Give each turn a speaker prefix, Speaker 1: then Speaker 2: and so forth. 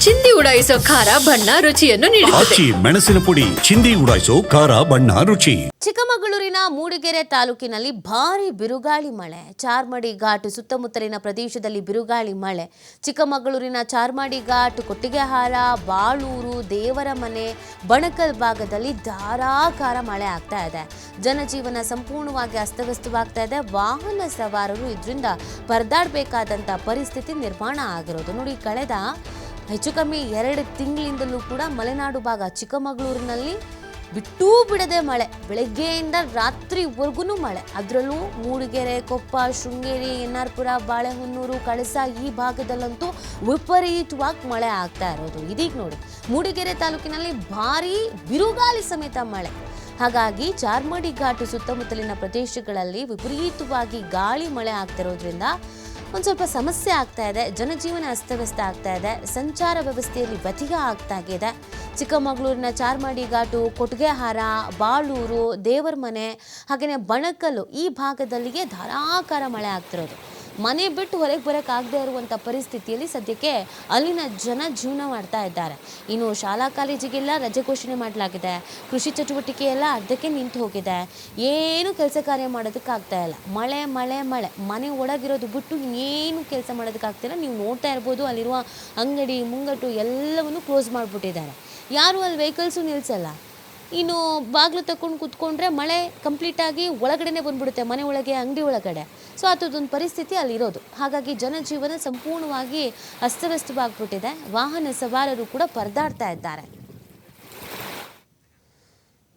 Speaker 1: ಚಿಂದಿ ಉಡಾಯಿಸೋ ಖಾರ ಬಣ್ಣ ರುಚಿಯನ್ನು ನೀಡುತ್ತದೆ.
Speaker 2: ಮೆಣಸಿನ ಪುಡಿ ಚಿಂದಿ ಉಡಾಯಿಸೋ ಖಾರ ಬಣ್ಣ ರುಚಿ.
Speaker 3: ಚಿಕ್ಕಮಗಳೂರಿನ ಮೂಡಿಗೆರೆ ತಾಲೂಕಿನಲ್ಲಿ ಭಾರಿ ಬಿರುಗಾಳಿ ಮಳೆ. ಚಾರ್ಮಾಡಿ ಘಾಟ್ ಸುತ್ತಮುತ್ತಲಿನ ಪ್ರದೇಶದಲ್ಲಿ ಬಿರುಗಾಳಿ ಮಳೆ. ಚಿಕ್ಕಮಗಳೂರಿನ ಚಾರ್ಮಾಡಿ ಘಾಟ್, ಕೊಟ್ಟಿಗೆಹಾರ, ಬಾಳೂರು, ದೇವರಮನೆ, ಬಣಕಲ್ ಭಾಗದಲ್ಲಿ ಧಾರಾಕಾರ ಮಳೆ ಆಗ್ತಾ ಇದೆ. ಜನಜೀವನ ಸಂಪೂರ್ಣವಾಗಿ ಅಸ್ತವ್ಯಸ್ತವಾಗ್ತಾ ಇದೆ. ವಾಹನ ಸವಾರರು ಇದರಿಂದ ಪರದಾಡಬೇಕಾದಂಥ ಪರಿಸ್ಥಿತಿ ನಿರ್ಮಾಣ ಆಗಿರೋದು. ನೋಡಿ, ಕಳೆದ ಹೆಚ್ಚು ಕಮ್ಮಿ 2 ತಿಂಗಳಿಂದಲೂ ಕೂಡ ಮಲೆನಾಡು ಭಾಗ ಚಿಕ್ಕಮಗಳೂರಿನಲ್ಲಿ ಬಿಟ್ಟೂ ಬಿಡದೆ ಮಳೆ, ಬೆಳಗ್ಗೆಯಿಂದ ರಾತ್ರಿವರೆಗೂ ಮಳೆ. ಅದರಲ್ಲೂ ಮೂಡಿಗೆರೆ, ಕೊಪ್ಪ, ಶೃಂಗೇರಿ, ಎನ್ನಾರ್ಪುರ, ಬಾಳೆಹೊನ್ನೂರು, ಕಳಸ ಈ ಭಾಗದಲ್ಲಂತೂ ವಿಪರೀತವಾಗಿ ಮಳೆ ಆಗ್ತಾ ಇರೋದು. ಇದೀಗ ನೋಡಿ, ಮೂಡಿಗೆರೆ ತಾಲೂಕಿನಲ್ಲಿ ಭಾರೀ ಬಿರುಗಾಳಿ ಸಮೇತ ಮಳೆ. ಹಾಗಾಗಿ ಚಾರ್ಮಾಡಿ ಘಾಟ್ ಸುತ್ತಮುತ್ತಲಿನ ಪ್ರದೇಶಗಳಲ್ಲಿ ವಿಪರೀತವಾಗಿ ಗಾಳಿ ಮಳೆ ಆಗ್ತಿರೋದ್ರಿಂದ ಒಂದು ಸ್ವಲ್ಪ ಸಮಸ್ಯೆ ಆಗ್ತಾ ಇದೆ. ಜನಜೀವನ ಅಸ್ತವ್ಯಸ್ತ ಆಗ್ತಾ ಇದೆ. ಸಂಚಾರ ವ್ಯವಸ್ಥೆಯಲ್ಲಿ ವ್ಯತ್ಯಯ ಆಗ್ತಾ ಇದೆ. ಚಿಕ್ಕಮಗಳೂರಿನ ಚಾರ್ಮಾಡಿ ಘಾಟು, ಕೊಟ್ಟಿಗೆಹಾರ, ಬಾಳೂರು, ದೇವರಮನೆ ಹಾಗೆಯೇ ಬಣಕಲ್ಲು ಈ ಭಾಗದಲ್ಲಿಗೆ ಧಾರಾಕಾರ ಮಳೆ ಆಗ್ತಿರೋದು. ಮನೆ ಬಿಟ್ಟು ಹೊರಗೆ ಬರೋಕ್ಕಾಗದೇ ಇರುವಂಥ ಪರಿಸ್ಥಿತಿಯಲ್ಲಿ ಸದ್ಯಕ್ಕೆ ಅಲ್ಲಿನ ಜನ ಜೀವನ ಮಾಡ್ತಾ ಇದ್ದಾರೆ. ಇನ್ನು ಶಾಲಾ ಕಾಲೇಜಿಗೆಲ್ಲ ರಜೆ ಘೋಷಣೆ ಮಾಡಲಾಗಿದೆ. ಕೃಷಿ ಚಟುವಟಿಕೆ ಎಲ್ಲ ಅರ್ಧಕ್ಕೆ ನಿಂತು ಹೋಗಿದೆ. ಏನು ಕೆಲಸ ಕಾರ್ಯ ಮಾಡೋದಕ್ಕಾಗ್ತಾ ಇಲ್ಲ. ಮಳೆ ಮಳೆ ಮಳೆ, ಮನೆ ಒಳಗಿರೋದು ಬಿಟ್ಟು ಇನ್ನೇನು ಕೆಲಸ ಮಾಡೋದಕ್ಕಾಗ್ತಿಲ್ಲ. ನೀವು ನೋಡ್ತಾ ಇರ್ಬೋದು, ಅಲ್ಲಿರುವ ಅಂಗಡಿ ಮುಂಗಟ್ಟು ಎಲ್ಲವನ್ನು ಕ್ಲೋಸ್ ಮಾಡಿಬಿಟ್ಟಿದ್ದಾರೆ. ಯಾರು ಅಲ್ಲಿ ವೆಹಿಕಲ್ಸು ನಿಲ್ಲಿಸಲ್ಲ. ಇನ್ನು ಬಾಗಿಲು ತಗೊಂಡು ಕೂತ್ಕೊಂಡ್ರೆ ಮಳೆ ಕಂಪ್ಲೀಟಾಗಿ ಒಳಗಡೆನೆ ಬಂದ್ಬಿಡುತ್ತೆ, ಮನೆ ಒಳಗೆ, ಅಂಗಡಿ ಒಳಗಡೆ. ಸೊ ಅಂಥದ್ದೊಂದು ಪರಿಸ್ಥಿತಿ ಅಲ್ಲಿರೋದು. ಹಾಗಾಗಿ ಜನಜೀವನ ಸಂಪೂರ್ಣವಾಗಿ ಅಸ್ತವ್ಯಸ್ತವಾಗ್ಬಿಟ್ಟಿದೆ. ವಾಹನ ಸವಾರರು ಕೂಡ ಪರದಾಡ್ತಾ ಇದ್ದಾರೆ.